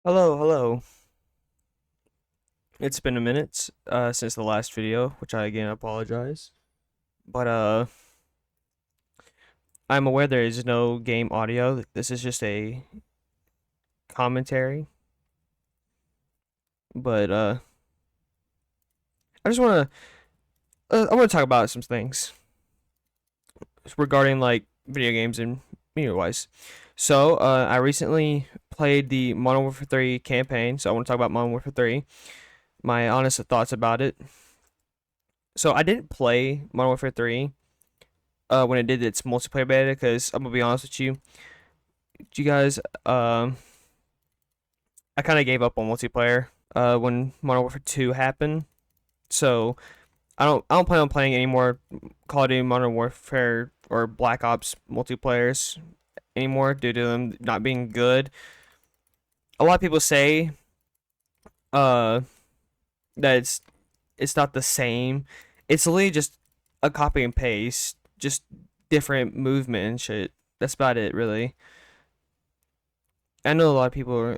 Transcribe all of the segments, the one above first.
Hello, hello. It's been a minute since the last video, which I again apologize. But I'm aware there is no game audio. This is just a commentary. But I just I want to talk about some things regarding like video games and media wise. So, I recently played the Modern Warfare 3 campaign, so I want to talk about Modern Warfare 3, my honest thoughts about it. So, I didn't play Modern Warfare 3 when it did its multiplayer beta because I'm gonna be honest with you, guys, I kind of gave up on multiplayer when Modern Warfare 2 happened. So I don't plan on playing any more Call of Duty Modern Warfare or Black Ops multiplayers anymore due to them not being good. A lot of people say uh that it's not the same. It's literally just a copy and paste, just different movement and shit. That's about it, really. I know a lot of people,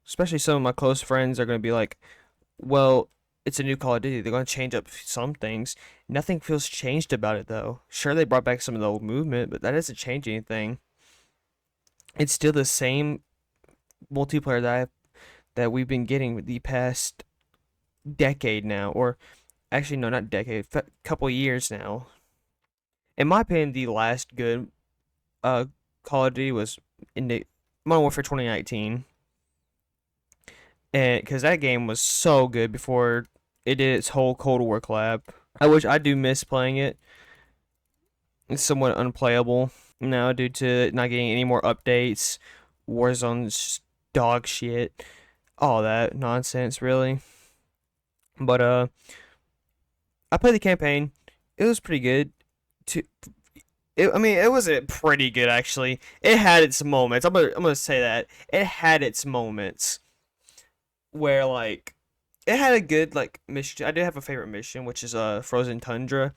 especially some of my close friends, are going to be like, well, it's a new Call of Duty. They're going to change up some things. Nothing feels changed about it, though. Sure, they brought back some of the old movement, but that doesn't change anything. It's still the same multiplayer that we've been getting the past decade now, or actually, no, not decade, couple years now. In my opinion, the last good uh, Call of Duty was in the Modern Warfare 2019. And because that game was so good before it did its whole Cold War collab. I do miss playing it. It's somewhat unplayable now due to not getting any more updates. Warzone's dog shit, all that nonsense, really. But I played the campaign. It was pretty good. To I mean, it wasn't pretty good actually. It had its moments. I'm gonna say that it had its moments where like it had a good like mission. I did have a favorite mission, which is Frozen Tundra,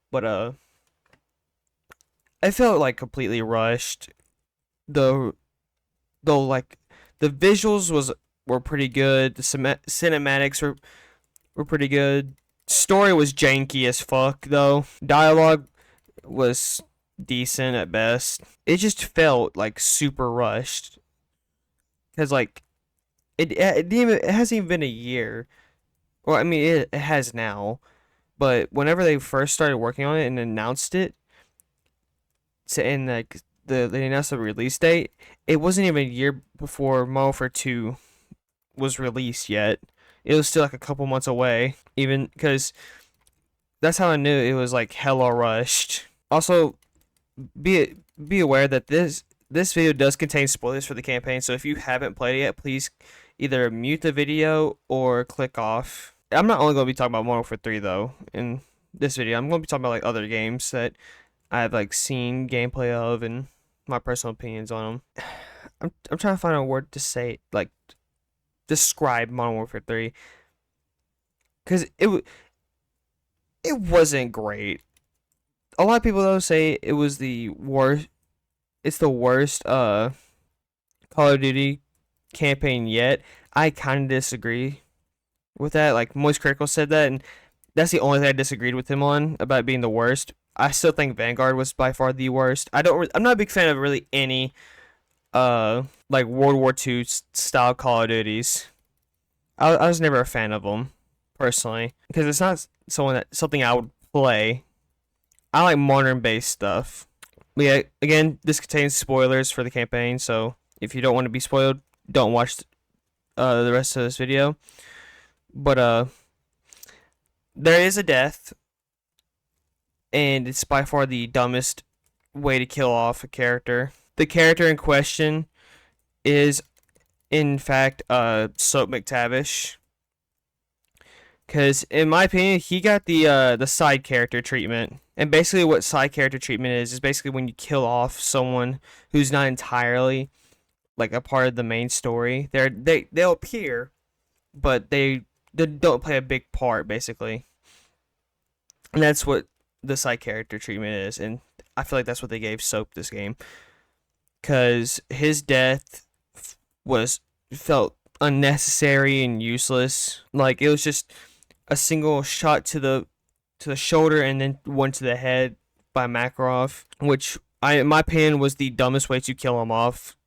but I felt like completely rushed. The though like the visuals were pretty good. The cinematics were pretty good. Story was janky as fuck though. Dialogue was decent at best. It just felt like super rushed because like it hasn't even been a year. Well, I mean it has now, but whenever they first started working on it and announced it, and like they announced the release date, it wasn't even a year before Modern Warfare 2 was released yet. It was still like a couple months away, even because that's how I knew it was like hella rushed. Also, be aware that this video does contain spoilers for the campaign, so if you haven't played it yet, please either mute the video or click off. I'm not only going to be talking about Modern Warfare 3 though in this video. I'm going to be talking about like other games that I've like seen gameplay of and my personal opinions on them. I'm trying to find a word to say like describe Modern Warfare 3 because it wasn't great. A lot of people though say it was the worst. It's the worst Call of Duty campaign yet. I kind of disagree with that. Like Moist Critical said that, and that's the only thing I disagreed with him on about being the worst. I still think Vanguard was by far the worst. I'm not a big fan of really any like World War II style Call of Duties. I was never a fan of them personally because it's not something I would play. I like modern based stuff. But yeah, again, this contains spoilers for the campaign, so if you don't want to be spoiled, don't watch the rest of this video. But there is a death, and it's by far the dumbest way to kill off a character. The character in question is, in fact, Soap McTavish. Because in my opinion, he got the side character treatment. And basically, what side character treatment is basically when you kill off someone who's not entirely like a part of the main story. They'll appear, but they don't play a big part basically. And that's what the side character treatment is. And I feel like that's what they gave Soap this game, because his death was felt unnecessary and useless. Like it was just a single shot to the shoulder and then one to the head by Makarov, which in my opinion was the dumbest way to kill him off,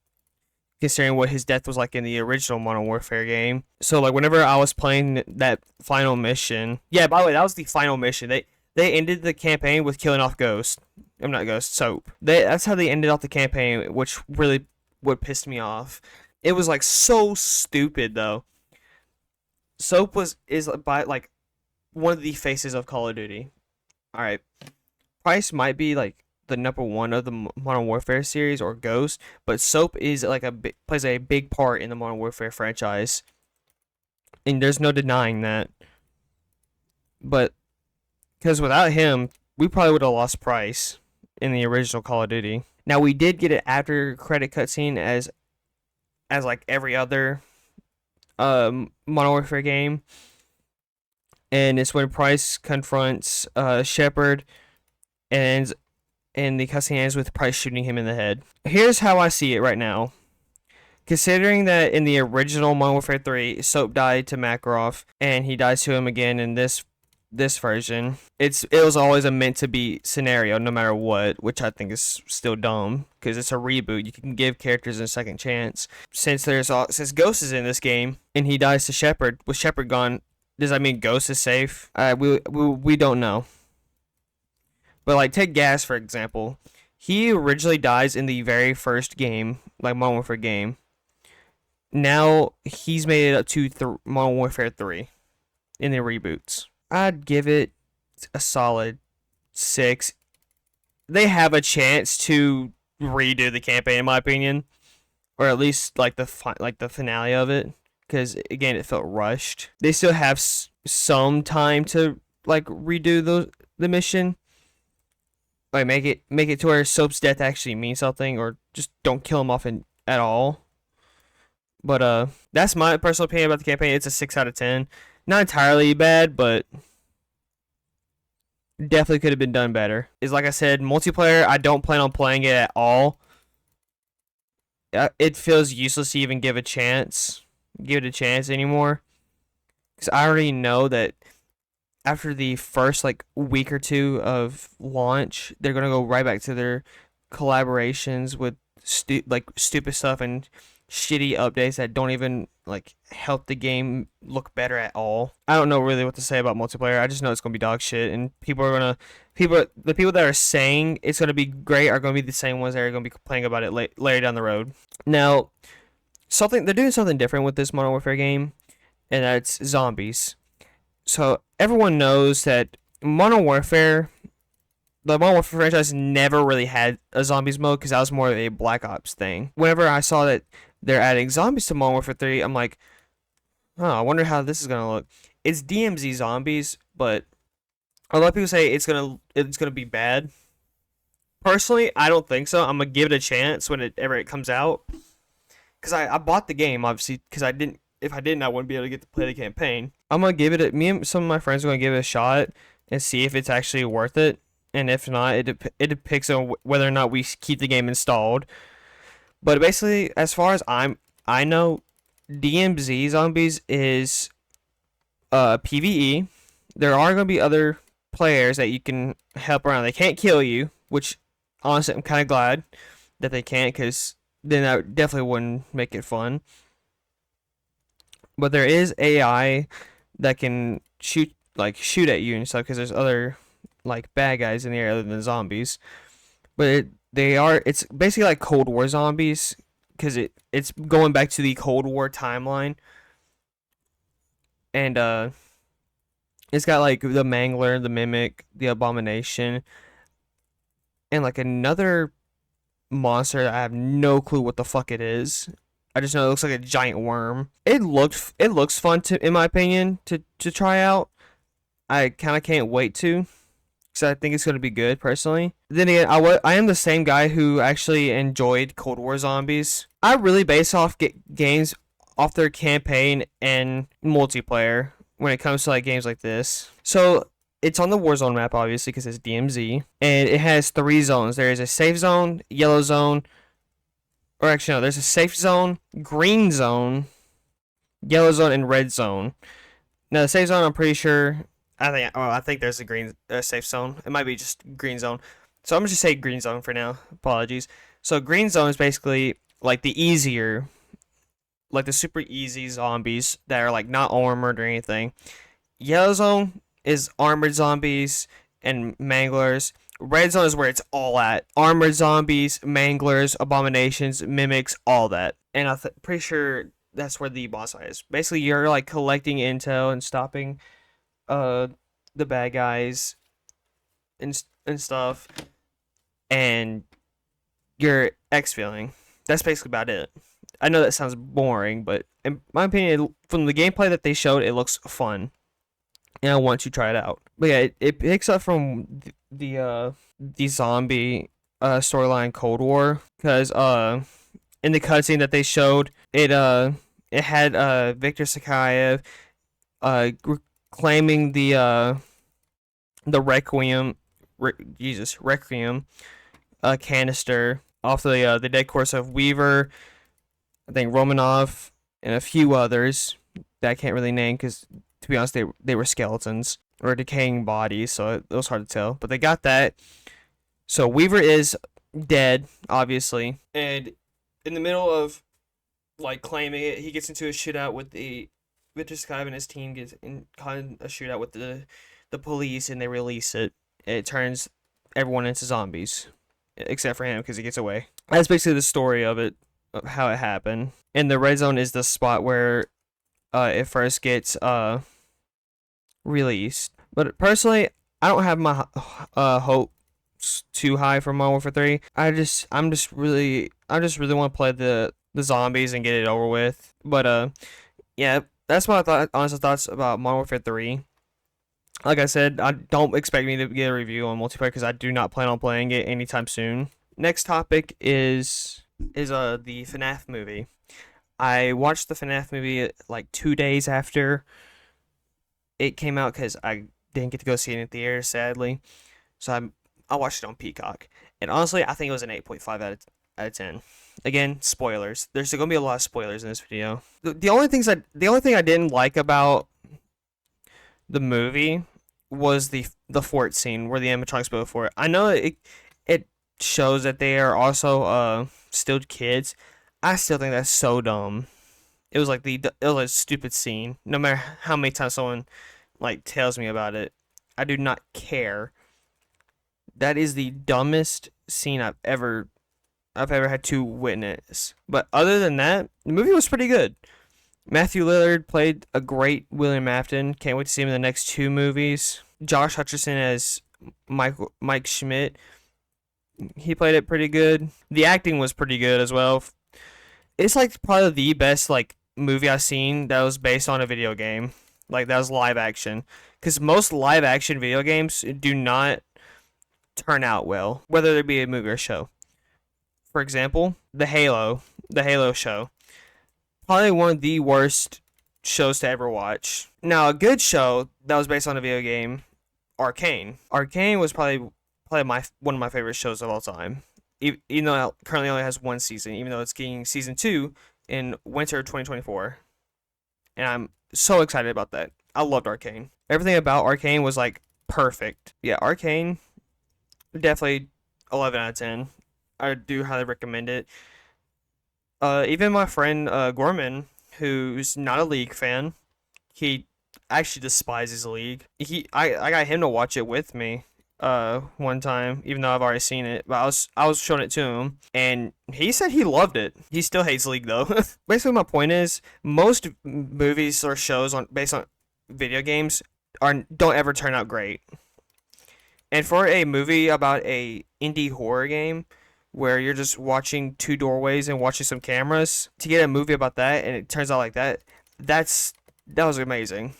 considering what his death was like in the original Modern Warfare game. So like whenever I was playing that final mission, yeah, by the way, that was the final mission. They ended the campaign with killing off Ghost. I'm not Ghost, Soap. That's how they ended off the campaign, which really would piss me off. It was like so stupid though. Soap is by like one of the faces of Call of Duty. All right, Price might be like the number one of the Modern Warfare series or Ghost, but Soap is like plays a big part in the Modern Warfare franchise, and there's no denying that. But because without him, we probably would have lost Price in the original Call of Duty. Now we did get an after credit cutscene as like every other Modern Warfare game, and it's when Price confronts Shepard, and the cutscene ends with Price shooting him in the head. Here's how I see it right now. Considering that in the original Modern Warfare 3, Soap died to Makarov, and he dies to him again in this version, it was always a meant to be scenario no matter what, which I think is still dumb because it's a reboot. You can give characters a second chance. Since Ghost is in this game and he dies to Shepard, with Shepard gone, does that mean Ghost is safe? We don't know. But like take Gas for example. He originally dies in the very first game, like Modern Warfare game. Now he's made it up to Modern Warfare 3 in the reboots. I'd give it a solid 6. They have a chance to redo the campaign, in my opinion, or at least like the finale of it, because again, it felt rushed. They still have some time to like redo the mission, like make it to where Soap's death actually means something, or just don't kill him off at all. But that's my personal opinion about the campaign. It's a 6 out of 10. Not entirely bad, but definitely could have been done better. Is like I said, multiplayer, I don't plan on playing it at all. It feels useless to even give it a chance anymore. Because I already know that after the first like week or two of launch, they're gonna go right back to their collaborations with stupid stuff and shitty updates that don't even like help the game look better at all. I don't know really what to say about multiplayer. I just know it's gonna be dog shit, and the people that are saying it's gonna be great are gonna be the same ones that are gonna be complaining about it later down the road. Now, they're doing something different with this Modern Warfare game, and that's zombies. So everyone knows that the Modern Warfare franchise never really had a zombies mode because that was more of a Black Ops thing. Whenever I saw that they're adding zombies to Modern Warfare 3, I'm like, oh, I wonder how this is gonna look. It's DMZ zombies, but a lot of people say it's gonna be bad. Personally, I don't think so. I'm gonna give it a chance whenever it comes out, because I bought the game obviously because if I didn't I wouldn't be able to get to play the campaign. I'm gonna give it me and some of my friends are gonna give it a shot and see if it's actually worth it. And if not, it depicts on whether or not we keep the game installed. But basically, as far as I know, DMZ Zombies is PvE. There are going to be other players that you can help around. They can't kill you, which honestly I'm kind of glad that they can't, because then that definitely wouldn't make it fun. But there is AI that can shoot at you and stuff, because there's other like bad guys in the air other than zombies. But it's basically like Cold War zombies, because it's going back to the Cold War timeline. And it's got like the Mangler, the Mimic, the Abomination, and like another monster that I have no clue what the fuck it is. I just know it looks like a giant worm. It looks fun in my opinion to try out. I kind of can't wait to, because I think it's going to be good personally. Then again, I am the same guy who actually enjoyed Cold War Zombies. I really base off games off their campaign and multiplayer when it comes to like games like this. So it's on the Warzone map obviously because it's DMZ, and it has 3 zones. There is a safe zone, yellow zone, or actually no, there's a safe zone, green zone, yellow zone, and red zone. Now the safe zone, I'm pretty sure. I think there's a green safe zone. It might be just green zone. So I'm gonna just say green zone for now. Apologies. So green zone is basically like the easier, like the super easy zombies that are like not armored or anything. Yellow zone is armored zombies and manglers. Red zone is where it's all at. Armored zombies, manglers, abominations, mimics, all that. And I'm pretty sure that's where the boss fight is. Basically, you're like collecting intel and stopping uh the bad guys and stuff, and you're exfilling. That's basically about it. I know that sounds boring, but in my opinion, from the gameplay that they showed, it looks fun, and I want to try it out. But yeah, it picks up from the zombie storyline Cold War, because in the cutscene that they showed, it had Victor Sakayev claiming the Requiem canister off the dead corpse of Weaver, I think Romanov, and a few others that I can't really name because, to be honest, they were skeletons or decaying bodies, so it was hard to tell. But they got that. So Weaver is dead, obviously, and in the middle of like claiming it, he gets into a shootout with the Victor Skype, and his team gets in a shootout with the police, and they release it. It turns everyone into zombies, except for him because he gets away. That's basically the story of it, of how it happened. And the red zone is the spot where it first gets released. But personally, I don't have my hopes too high for Modern Warfare 3. I just really want to play the zombies and get it over with. But yeah, that's my honest thoughts about Modern Warfare 3. Like I said, I don't expect me to get a review on multiplayer because I do not plan on playing it anytime soon. Next topic is the FNaf movie. I watched the FNaf movie like 2 days after it came out because I didn't get to go see it in theaters, sadly. So I watched it on Peacock, and honestly, I think it was an 8.5 out of 10. Again, spoilers. There's gonna be a lot of spoilers in this video. The only thing I didn't like about the movie was the fort scene where the animatronics built a fort. I know it shows that they are also still kids. I still think that's so dumb. It was like it was a stupid scene. No matter how many times someone like tells me about it, I do not care. That is the dumbest scene I've ever had to witness. But other than that, the movie was pretty good. Matthew Lillard played a great William Afton. Can't wait to see him in the next 2 movies. Josh Hutcherson as Mike Schmidt. He played it pretty good. The acting was pretty good as well. It's like probably the best like movie I've seen that was based on a video game. Like that was live action. Because most live action video games do not turn out well, whether there be a movie or show. For example, the Halo show. Probably one of the worst shows to ever watch. Now, a good show that was based on a video game, Arcane. Arcane was probably one of my favorite shows of all time. Even though it currently only has 1 season, even though it's getting season 2 in winter 2024. And I'm so excited about that. I loved Arcane. Everything about Arcane was like perfect. Yeah, Arcane, definitely 11 out of 10. I do highly recommend it. Even my friend Gorman, who's not a League fan, he actually despises League. I got him to watch it with me one time, even though I've already seen it. But I was showing it to him, and he said he loved it. He still hates League though. Basically, my point is most movies or shows based on video games don't ever turn out great. And for a movie about a indie horror game, where you're just watching 2 doorways and watching some cameras, to get a movie about that and it turns out like that, that was amazing.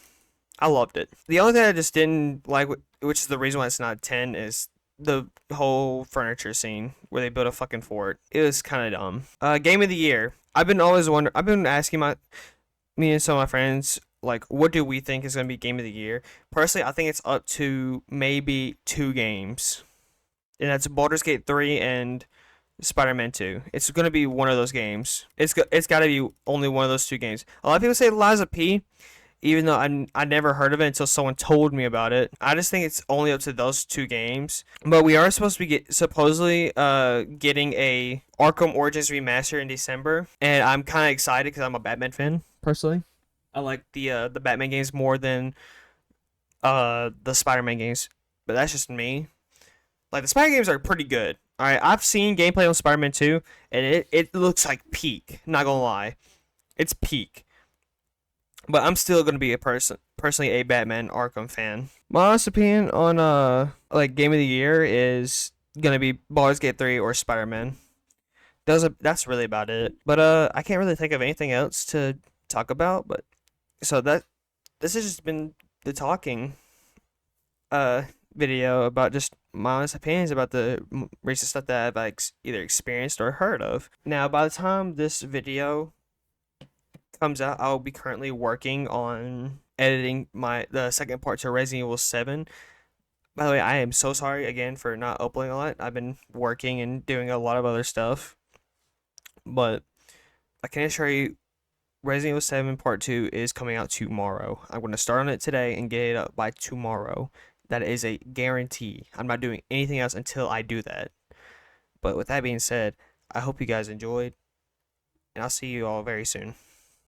I loved it. The only thing I just didn't like, which is the reason why it's not 10, is the whole furniture scene where they built a fucking fort. It was kind of dumb. Game of the year. I've been asking me and some of my friends, like, what do we think is going to be game of the year? Personally, I think it's up to maybe 2 games. And that's Baldur's Gate 3 and Spider-Man 2. It's gonna be one of those games. It's got to be only one of those two games. A lot of people say Liza P, even though I never heard of it until someone told me about it. I just think it's only up to those two games. But we are supposed to be supposedly getting a Arkham Origins remaster in December, and I'm kind of excited because I'm a Batman fan personally. I like the Batman games more than the Spider-Man games, but that's just me. Like the Spider games are pretty good. All right, I've seen gameplay on Spider-Man 2, and it looks like peak. Not gonna lie, it's peak. But I'm still gonna be personally a Batman Arkham fan. My honest opinion on like game of the year is gonna be Baldur's Gate 3 or Spider-Man. That's really about it. But I can't really think of anything else to talk about. But so this has just been the talking uh video about just my honest opinions about the recent stuff that I've either experienced or heard of. Now, by the time this video comes out, I'll be currently working on editing the second part to Resident Evil 7. By the way, I am so sorry again for not uploading a lot. I've been working and doing a lot of other stuff. But I can assure you Resident Evil 7 Part 2 is coming out tomorrow. I'm going to start on it today and get it up by tomorrow. That is a guarantee. I'm not doing anything else until I do that. But with that being said, I hope you guys enjoyed, and I'll see you all very soon.